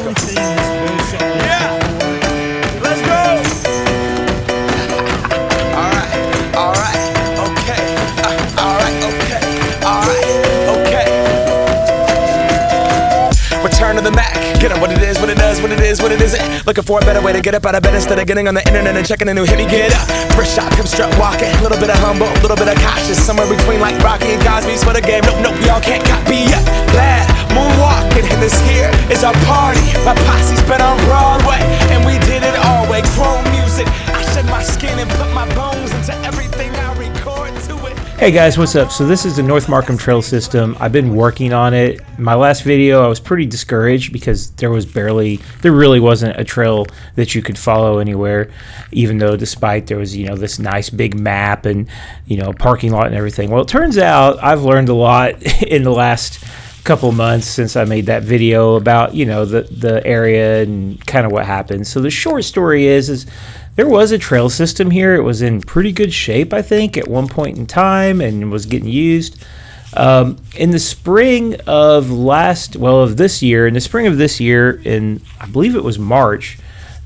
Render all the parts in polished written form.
Yeah. Let's go. All right, okay. All right, okay. Return to the Mac. Get on what it is, what it does, what it is, what it isn't. Looking for a better way to get up out of bed instead of getting on the internet and checking a new hit. Me get up. First shot, come strut walking. A little bit of humble, a little bit of cautious. Somewhere between like Rocky and Cosby's for the game. Nope, y'all can't copy yet. Glad moonwalking, and this here is our party. My posse's been on Broadway, and we did it all way. Chrome music. I shed my skin and put my bones into everything I record to it. Hey guys, what's up? So this is the North Marcum trail system. I've been working on it. My last video, I was pretty discouraged because there really wasn't a trail that you could follow anywhere, even though despite there was, this nice big map and, parking lot and everything. Well, it turns out I've learned a lot in the last couple months since I made that video about, the area and kind of what happened. So the short story is there was a trail system here. It was in pretty good shape, I think, at one point in time and was getting used. In the spring of this year, in I believe it was March,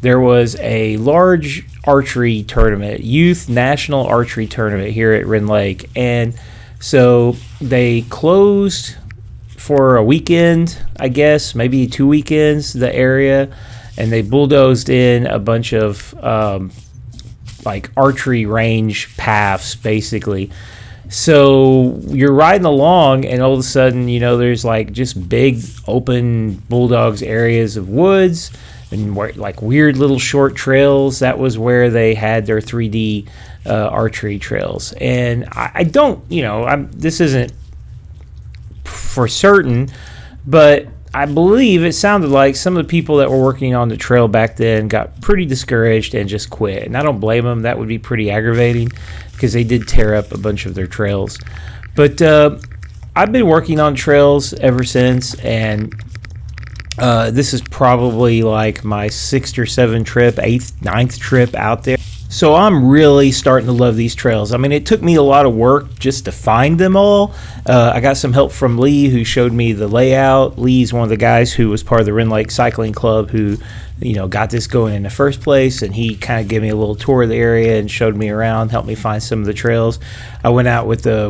there was a large archery tournament, youth national archery tournament here at Wren Lake. And so they closed for a weekend, I guess, maybe 2 weekends, the area. And they bulldozed in a bunch of archery range paths, basically. So you're riding along, and all of a sudden, there's just big open bulldogs areas of woods and weird little short trails. That was where they had their 3D archery trails. And I don't, this isn't for certain, but I believe it sounded like some of the people that were working on the trail back then got pretty discouraged and just quit. And I don't blame them. That would be pretty aggravating because they did tear up a bunch of their trails. But I've been working on trails ever since, and this is probably like my 6th or 7th trip, 8th, 9th trip out there. So I'm really starting to love these trails. I mean, it took me a lot of work just to find them all. I got some help from Lee, who showed me the layout. Lee's one of the guys who was part of the Wren Lake Cycling Club who, got this going in the first place, and he kind of gave me a little tour of the area and showed me around, helped me find some of the trails. I went out with a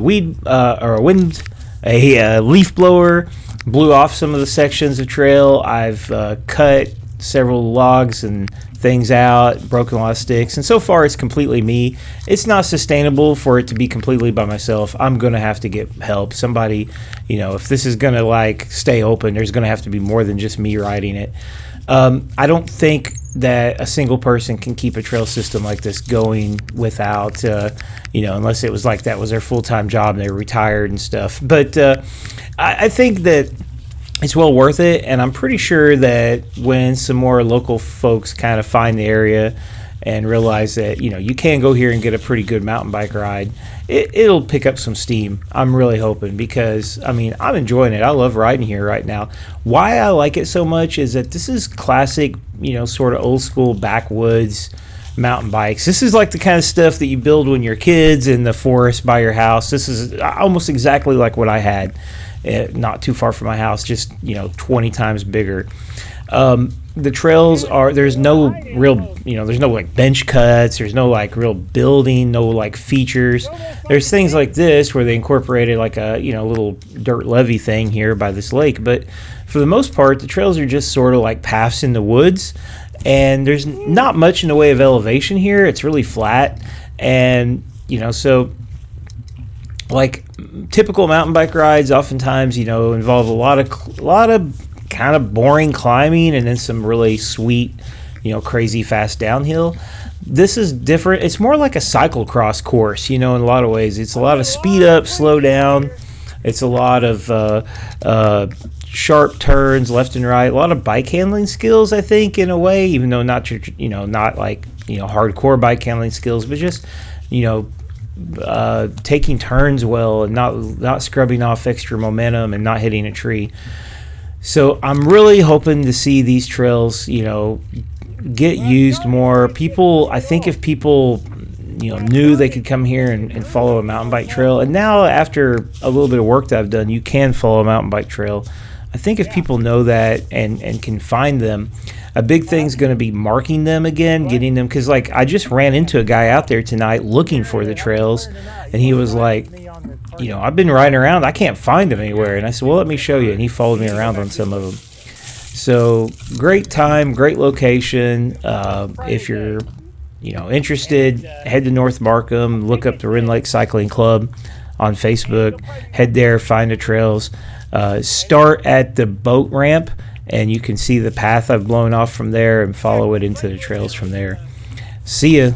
leaf blower, blew off some of the sections of trail. I've cut several logs and things out, broken a lot of sticks, and so far it's completely me. It's not sustainable for it to be completely by myself. I'm gonna have to get help. Somebody, if this is gonna stay open, there's gonna have to be more than just me riding it. I don't think that a single person can keep a trail system like this going without unless it was like that was their full-time job and they were retired and stuff. But I think that it's well worth it, and I'm pretty sure that when some more local folks kind of find the area and realize that you can go here and get a pretty good mountain bike ride, it'll pick up some steam. I'm really hoping, because I'm enjoying it. I love riding here right now. Why I like it so much is that this is classic, sort of old school backwoods mountain bikes. This is like the kind of stuff that you build when you're kids in the forest by your house. This is almost exactly like what I had. Not too far from my house, just 20 times bigger. The trails there's no real there's no bench cuts, there's no real building, no features. There's things like this where they incorporated a little dirt levee thing here by this lake, but for the most part the trails are just sort of paths in the woods, and there's not much in the way of elevation here. It's really flat, and so typical mountain bike rides oftentimes involve a lot of kind of boring climbing and then some really sweet crazy fast downhill. This is different. It's more like a cyclocross course, in a lot of ways. It's a lot of speed up, slow down. It's a lot of sharp turns left and right, a lot of bike handling skills, I think, in a way, even though not hardcore bike handling skills, but just taking turns well and not scrubbing off extra momentum and not hitting a tree. So I'm really hoping to see these trails, get used more. I think if people, knew they could come here and follow a mountain bike trail, and now after a little bit of work that I've done, you can follow a mountain bike trail I think if people know that and can find them, a big thing's going to be marking them again, getting them, because like I just ran into a guy out there tonight looking for the trails, and he was like, I've been riding around, I can't find them anywhere. And I said, well, let me show you. And he followed me around on some of them. So great time, great location. If you're interested, head to North Marcum, look up the Wren Lake Cycling Club on Facebook, head there, find the trails. Start at the boat ramp, and you can see the path I've blown off from there and follow it into the trails from there. See ya.